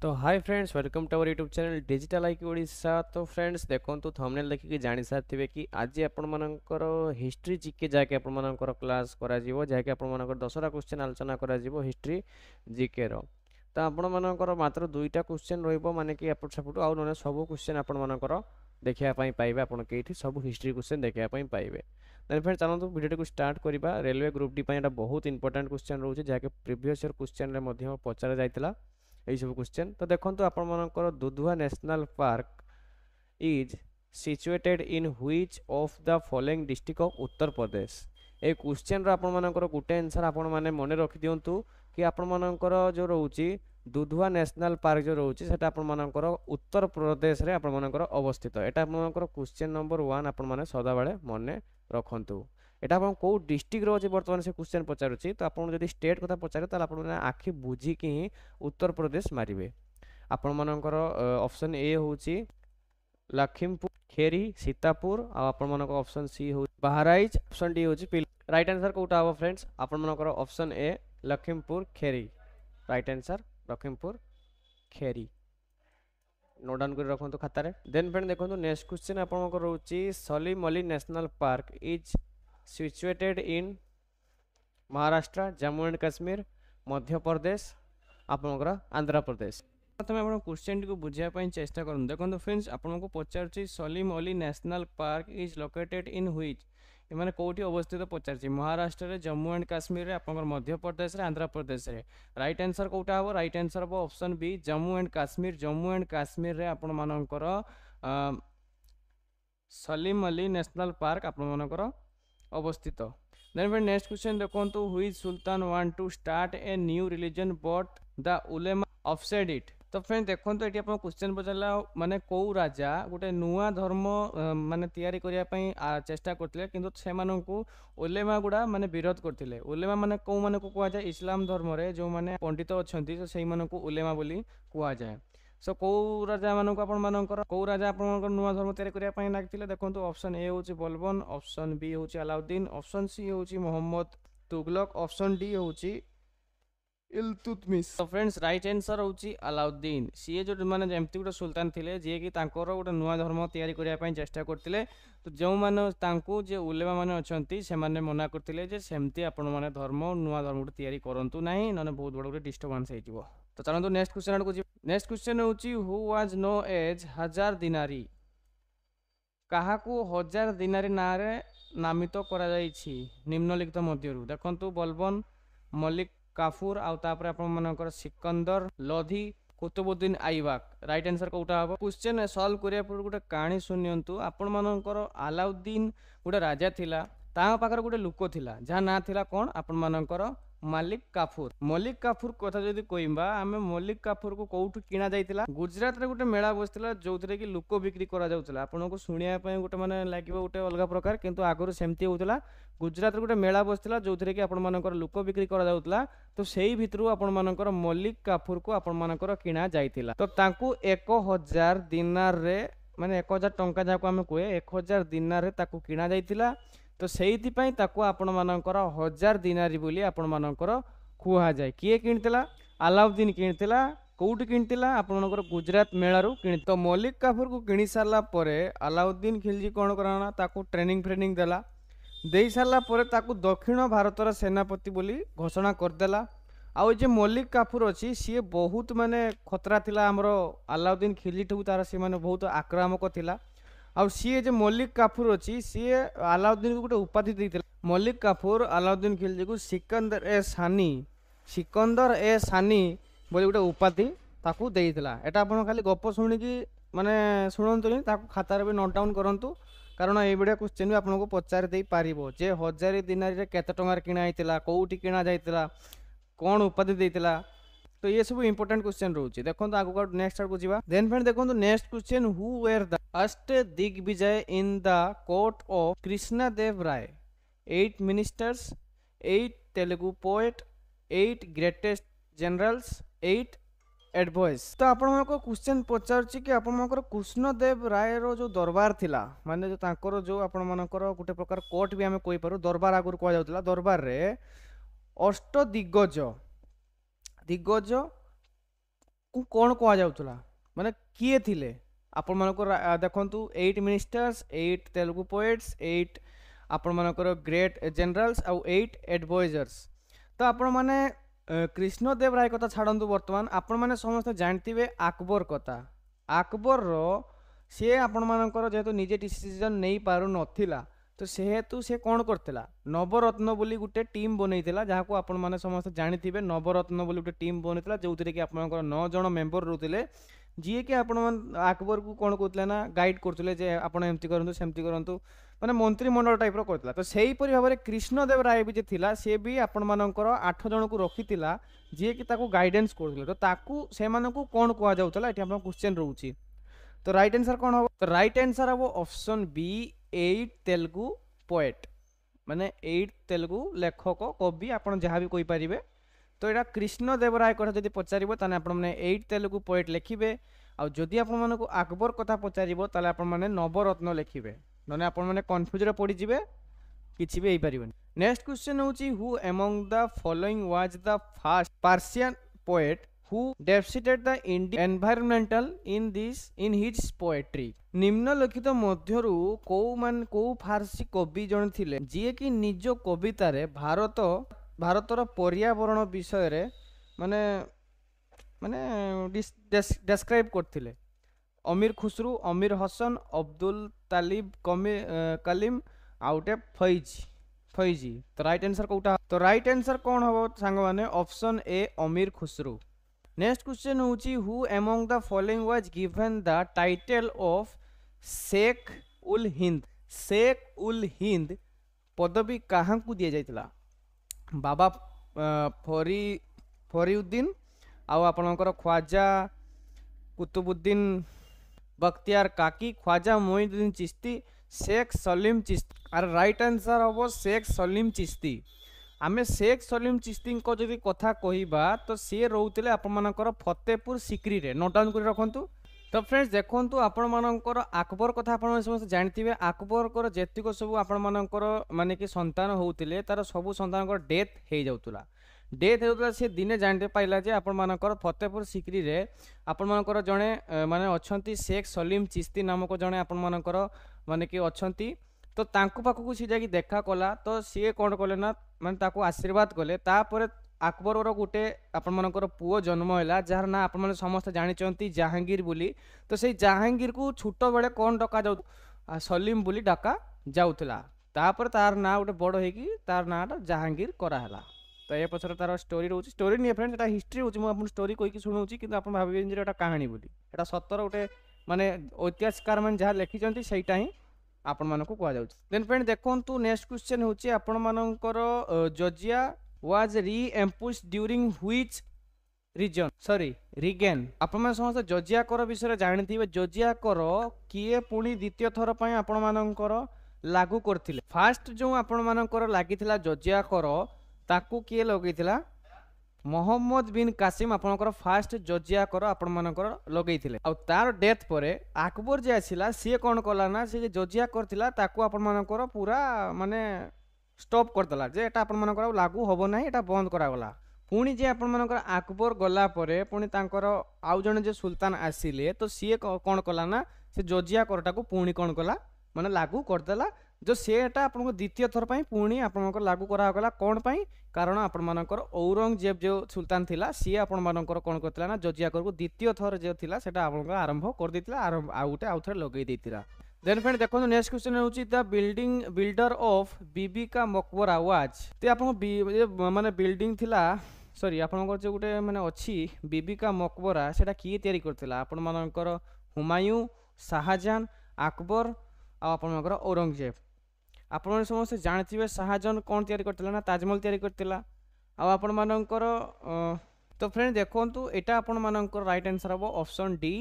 तो hi friends, welcome to our YouTube channel digital IQ Odisha. तो friends देखो thumbnail देखिए जानी सारे कि आज आपर हिस्ट्री जीके जहाँकि आपर क्लास करा जहाँकि आपर 10टा क्वेश्चन आलोचना करा हिस्ट्री जीके रो। तो आपर मात्र 2टा क्वेश्चन रे कि एपट सेपट आउ ना सब क्वेश्चन आपर देखापी पाइबे। आपड़ कई सब हिस्ट्री क्वेश्चन देखापी पाइबे। देन फ्रेंड चलते वीडियो को स्टार्ट करवा। रेलवे ग्रुप डी बहुत इंपोर्टेंट क्वेश्चन रोचे जहाँकि प्रीवियस ईयर क्वेश्चन में पचरा जाता यही सब क्वेश्चन। तो देखो आपर दुधुआ national park is situated in which of the following district of Uttar Pradesh. ए क्वेश्चन आपर गोटे आंसर आपण माने मन रखि दियंतु कि आपर जो रोची दुधुआ नेशनल पार्क जो रोची सेटा आपर उत्तर प्रदेश रे आपर अवस्थित। एटा आपर क्वेश्चन नंबर 1 आपण माने सदा बेले मन रखंतु। एटा आपण को डिस्ट्रिक्ट रो जे वर्तमान से क्वेश्चन पचारुची। तो आपण जदि स्टेट कथा पचारे त आपण आखि बुझी कि उत्तर प्रदेश मारिबे। आपण मानकर ऑप्शन ए होची लखीमपुर खेरी सीतापुर आ आपण मानकर ऑप्शन सी हो बहराइच, ऑप्शन डी होची राइट आंसर कोटा हो फ्रेंड्स आपण मानकर option A Lakhimpur Kheri right answer Lakhimpur Kheri note down कर रखंतु खाता रे। देन फ्रेंड देखंतु नेक्स्ट क्वेश्चन आपण को रोची Salim Ali national park is situated in Maharashtra, Jammu and Kashmir, Madhya Pradesh, आपनकर आंध्र प्रदेश। प्रथम आपण क्वेश्चन को बुझिया पई चेष्टा करन। देखो फ्रेंड्स आपनको पचारछि Salim Ali national park is located in which माने कोठी अवस्थित पचारछि महाराष्ट्र रे, जम्मू एंड काश्मीर रे, आपनकर मध्य प्रदेश रे, आंध्र प्रदेश रे। राइट आंसर कोटा हो? राइट आंसर हो option B Jammu and Kashmir. Jammu and Kashmir रे आपण मानकर सलीम अली नेशनल पार्क आपण मानकर अवस्थित। देन फ्रेंड नेक्स्ट क्वेश्चन देखो which sultan want to start a new religion but the ulema opposed it. तो फ्रेंड देखो ये आप क्वेश्चन पचारा माने कौ राजा गोटे नुआ धर्म माने तैयारी करिया पई चेष्टा करथिले किंतु से माननकु उलेमा गुडा माने विरोध करथिले। उलेमा माने कौ माने को कुआ जाय इस्लाम धर्म रे जो माने पंडित अछंती तो सेही माननकु उलेमा बोली कुआ जाय। सो कौ राजा मानक आपण मानकर कौ राजा आपण नुआ धर्म तैयारी करिया पई लागथिले। देखंतु ऑप्शन ए होची बलबन, ऑप्शन बी होची अलाउद्दीन, ऑप्शन सी होची मोहम्मद तुगलक, ऑप्शन डी होची इल्तुतमिश। तो फ्रेंड्स राइट आंसर होची अलाउद्दीन। सी जो माने जेमती गोटे सुल्तान थिले जे कि तांकर गोटे नुआ धर्म तैयारी करिया पई चेष्टा करथिले। तो जो माने तांकू जे उलेमा माने अछंती से माने मना करथिले जे सेमती आपण माने धर्म नुआ धर्म गोटे तैयारी करंतु नाही नने बहुत बड़ गोटे डिस्टर्बेंस हेजिवो। तो चलंतु नेक्स्ट क्वेश्चन आडको जी। नेक्स्ट क्वेश्चन होची हु वाज नो एज हजार दिनारी। काहाकू हजार दिनारी नारे नामित करा जाईछि निम्नलिखित मध्यरु। देखंतु बलबन, मलिक काफूर आउ तापर आपण मानकर सिकंदर लोधी, कुतुबुद्दीन आईबक। राइट आंसर कोटा हो? क्वेश्चन सॉल्व करिया पर गोटे कहानी सुनियंतु। आपण मानकर अलाउद्दीन गोटे राजा थिला, ता पाखर गोटे लुको थिला जहा ना थिला कोन आपण मानकर मलिक काफूर। मलिक काफूर कथा जदि कहबा आमे मलिक काफूर को कोठु किना जाइतिला गुजरात रे गोटे मेला बसतिला जोथरे कि लुको बिक्री करा जाउतला। आपनको सुनिया पय गोटे माने लागिबो गोटे अलगा प्रकार किंतु आगरु सेमती होउतला। गुजरात रे गोटे मेला बसतिला जोथरे कि आपण मानकर लुको बिक्री करा जाउतला। तो सेही भितरु आपण मानकर मलिक काफूर को आपण मानकर किना जाइतिला। तो तांकू 1000 दिनार रे माने 1000 टंका जाको आमे कोए 1000 दिनार रे ताकू किना जाइतिला। तो सेहिति पई ताकू आपण मानकर 1000 दिनारी बोली आपण मानकर कुहा जाय। किए किनतिला? अलाउद्दीन किनतिला। कोउट किनतिला? आपण मानकर गुजरात मेलारू किन। तो मलिक काफूर को किनी सारला परे अलाउद्दीन खिलजी कोन कराना ताकू ट्रेनिंग फ्रेनिंग देला। देई सारला परे ताकू दक्षिण भारतर सेनापति बोली घोषणा कर देला। आउ जे मलिक काफूर अछि सी बहुत माने खतरा थिला हमरो अलाउद्दीन खिलजी ठू तार से माने बहुत आक्रामक थिला। आउ सी जे मलिक काफूर अच्छी सी अलाउद्दीन को गोटे उपाधि देइतिला। मलिक काफूर अलाउद्दीन खिलजी को सिकंदर ए सानी बोली गोटे उपाधि ताकू देइतिला। एटा आपण खाली गप सुनिकी माने सुनंतुनी ताकू खातार भी नोट डाउन करंतु कारण ए भिडियो क्वेश्चन भी आपनको पचारि देई पारिबो जे 1000 दिनारी रे केते टंगार किना आइतिला, कोउठी किना जाइतिला, कोन उपाधि देइतिला। तो ये सब इंपोर्टेंट क्वेश्चन रोचे। देखो आगो नेक्स्ट आड़को जीवा। देन फ्रेंड देखो next question who were the Ashta Digvijay in the court of Krishna Deva Raya. 8 ministers, 8 Telugu poet, 8 greatest generals, 8 advice. तो आपण को क्वेश्चन पचारछि कि आपण मनकर कृष्ण देव राय रो जो दरबार थिला माने जो तांकर जो आपण मनकर गुटे प्रकार कोर्ट भी हमें कोइ पारो दरबार आगुर को जाउतला। दरबार रे अष्ट दिग्गज कौन कह जाउतला माने किए थिले आपण मानकर देखंतु 8 मिनिस्टर्स 8 तेलुगु पोएट्स 8 आपण मानकर ग्रेट जनरल्स आउ 8 एडवाइजर्स। तो आपण माने कृष्णदेव राय कथा छाड़ू बर्तमान आपण माने समस्त जानथिबे अकबर कथा अकबर रो सी आपण मानकर जेहेतु निजे डिसीजन नहीं पारु नथिला तो सेहेतु से कौन करथिला नवरत्न बोली गुटे टीम बनैतिला जहाँ को आपण माने समस्त जानिथिबे नवरत्न बोली गुटे टीम बनैतिला जोथिरे कि आपनकर 9 जण मेंबर रहउतिले जी कि आपण अकबर को कौन कहते ना गाइड करते जे आपण एमती करंतु सेमती करंतु माने मंत्रिमंडल टाइप रो करथिला। तो सेही परि भाबरे कृष्णदेव राय भी जे थिला से भी आपण मानकर 8 जण को रखितिला जे कि ताको गाइडेंस करथिले। तो ताकू से मानकू कौन कहा जाउतला एठी आपण क्वेश्चन रहउची। तो राइट आंसर कौन हम तो राइट आंसर हम ऑप्शन बी 8 तेलुगु पोएट माने 8 तेलुगु लेखक कवि आपण जहाँ भी कोई पारिबे। तो यहाँ कृष्णदेव राय कथा जब पचार ताने आपण माने 8 तेलुगु पोएट लिखिबे आ जदि आपण मानकु अकबर कथा पचारिबो ताले आपण माने नवरत्न लिखिबे नने आपण माने कंफ्यूज रे पड़ी जिवे किछि भी हेई परिबनी। नेक्स्ट क्वेश्चन होची who among the following was the first Persian poet who depicted the Indian environmental in his poetry। निम्नलिखित मध्यरु को फारसी कवि जन थिले जे कि निज कविता रे भारतर पर्यावरण विषय रे माने माने डिस्क्राइब करथिले। अमीर खुसरू अमीर हसन अब्दुल तालिब कलीम आउटे फैजी। तो राइट आंसर कोटा तो राइट आंसर कौन हम सांग माने option A Amir Khusro. Next question होची who among the following was given the title of Sheikh ul Hind. Sheikh ul Hind पदवी कहाँ को दिया जाइतिला बाबा फरीउद्दीन आउ आपनकर Khwaja Qutbuddin Bakhtiyar Kaki Khwaja Moinuddin Chishti Sheikh Salim Chishti. Our right answer हम शेख सलीम चिश्ती। आमे शेख सलीम चिश्ती को जदि कथा कहिबा तो सी रोते आपर फतेहपुर सिक्री रे नोट डाउन कर रखु। तो फ्रेंड्स देखो आपण मानकर अकबर कथा आप समस्त जानते अकबर को जेतिक सब आपण मानकर माने कि संतान होते तार सब संतान डेथ हो जाऊला डेथ होता सी दिने जानते पाइला जे आपण मानकर फतेहपुर सिक्री रे आपण मानकर जड़े माने अच्छी शेख सलीम चिश्ती नामक जड़े आपण मानकर माने कि अच्छी। तो तांकु पाखु सी जाकि देखा कला तो सी कौन कले ना माने ताकु आशीर्वाद कले तापर अकबर गोटे आपण मानकर पुओ जन्म है जार ना आपण माने समस्त जानी जहांगीर बोली। तो से जहांगीर को छोट बेले कौन डका जाऊ सलीम बोली डाका जाऊला तापर तार ना गोटे बड़ होगी तार नाटा जहांगीर कराला। तो ये पछर तार स्टोरी रोच स्टोरी नहीं फ्रेंड्स एटा हिस्ट्री होची मु आपन स्टोरी कहि सुनाउची किंतु आपण भाबे जे एटा कहानी बोली एटा सतर गोटे माने ऐतिहासिककार माने जहाँ लिखिचंती सेटा ही आपण मानको कहा जाउची। देन फ्रेंड देखंतु नेक्स्ट क्वेश्चन होची आपण मानकर जॉर्जिया was reimposed during which region sorry reign. आपण माने समस्त जॉर्जिया कर विषय जानथिबे जॉर्जिया कर किए पुणी द्वितीय थर पय आपण मानकर लागू करथिले। फास्ट जो आपण मानकर लागिथिला जॉर्जिया कर ताकू किए लगैथिला मोहम्मद बिन कासिम आपनकर फास्ट जॉर्जिया कर आपण मानकर लगैथिले। आ तार डेथ परे अकबर जे आसिला सी कौन कला ना से जॉर्जिया करथिला ताकू आपण मानकर पूरा माने स्टॉप करदला जे एटा आपण मानकर लागू होबो नाही एटा बंद करागला। पुणी जे आपण मानकर अकबर गला परे पुणी तांकर आउ जने जे सुल्तान आसिले तो सी कौन कला ना से जॉर्जिया करटा को पुणी कौन कला माने लागू करदला जो सेटा आपन द्वितीय थर पर पुणी आप लागू करागला कौन पाई कारण आपण मानकर औरंगजेब जो सुल्तान थिला सी आपण मानकर कौन करथिला ना जॉर्जिया कर को द्वितीय थर जो थिला सेटा आपण आरंभ कर देथिला आउ थे लगे देथिला। देन फ्रेंड देखो नेक्स्ट क्वेश्चन होची द बिल्डर ऑफ बीबी का मकबरा वाज ते आपण माने बिल्डिंग थिला सॉरी आपण जो गोटे माने अच्छी बीबी का मकबरा सेटा किए तयारी करथिला आपण मानकर हुमायूं शाहजहां अकबर आपण मानकर औरंगजेब। आपण समस्त जानथिबे शाहजहां कौन तैयारी करथिला ना ताजमहल तैयारी करथिला आपण मानकर। तो फ्रेंड देखंतु एटा आपण मानकर राइट आंसर हम ऑप्शन डी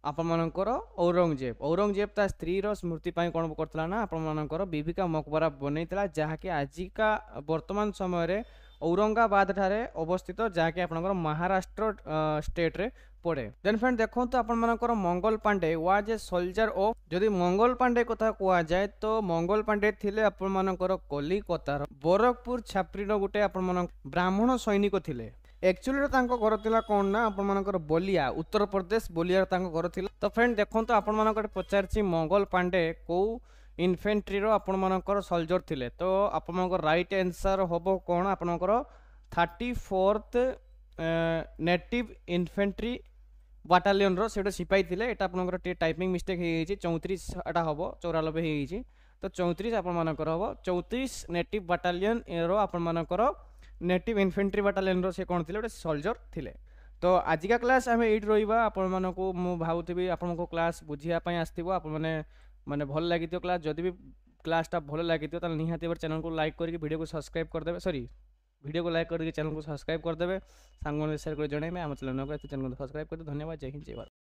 आपण मानकर औरंगजेब ता स्त्री रो स्मृति पई कोन करथिला ना आपण मानकर बीबी का मकबरा बनैतिला जहाँकि आजिका वर्तमान समय रे औरंगाबाद ठारे अवस्थित जहाँकि आपनकर महाराष्ट्र स्टेट रे पड़े। देन फ्रेंड देखो तो आपण मानकर Mangal Pandey was a soldier of जदि मंगल पांडे कथा कुआ जाए तो मंगल पांडे थिले आपण मानकर कलिकतार बरकपुर छापरी गोटे आपण मान ब्राह्मण सैनिक थिले। एक्चुअली तांको घर थिला कोन ना आपण मानकर बलिया उत्तर प्रदेश बलिया तांको घर थिला। तो फ्रेंड देखंतु आपण मानकर पचारछि मंगल पांडे को इन्फेंट्री रो आपण मानकर सोल्जर थिले। तो आपण मानकर राइट आंसर होबो कोन आपण मानकर 34th नेटिव इन्फेंट्री बाटालियन रो सेटा सिपाही थिले। एटा आपण मानकर टाइपिंग मिस्टेक हे छि 34 एटा होबो 94 हे छि। तो 34 आपण मानकर होबो 34 नेटिव बाटालियन रो आपण मानकर नेटिव इन्फेंट्री बाटालियन रो से कोन थिले ओटे सोल्जर थिले। तो आजिका क्लास आम एट रहा आपण मानकु मु भावुथि आपण को क्लास बुझिया पई आस्थिबो आपण माने भल लागितो क्लास। जदि भी क्लासटा भल लागितो त निहाती बार चैनल को लाइक करके वीडियो को सब्सक्राइब कर देबे। सॉरी वीडियो को लाइक करके चैनल को सब्सक्राइब कर देबे। सांग मन शेयर कर जणाइबे। हम चैनल को सब्सक्राइब कर। धन्यवाद। जय हिंद जय भारत।